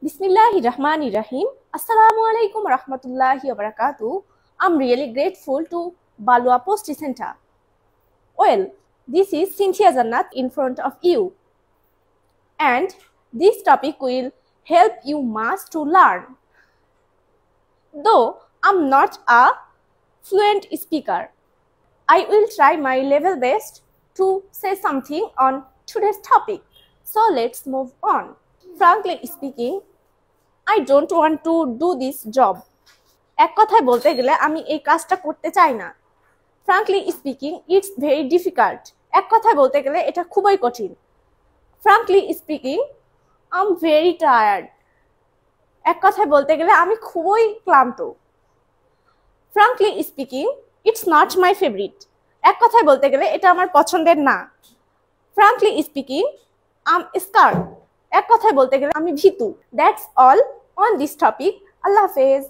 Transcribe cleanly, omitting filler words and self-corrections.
Bismillahirrahmanirrahim. Assalamualaikum warahmatullahi wabarakatuh. I'm really grateful to Balua Post Center. Well, this is Cynthia Jannat in front of you. And this topic will help you much to learn. Though I'm not a fluent speaker, I will try my level best to say something on today's topic. So let's move on. Frankly speaking, I don't want to do this job. এক কথায় বলতে গেলে আমি এই কাজটা করতে চাই না। Frankly speaking, it's very difficult. এক কথায় বলতে গেলে এটা খুবই কঠিন। Frankly speaking, I'm very tired. এক কথায় বলতে গেলে আমি খুবই ক্লান্ত। Frankly speaking, it's not my favorite. এক কথায় বলতে গেলে এটা আমার পছন্দের না। Frankly speaking, I'm scared. এক কথায় বলতে গেলে আমি ভীতু। That's all on this topic. Allah Hafiz.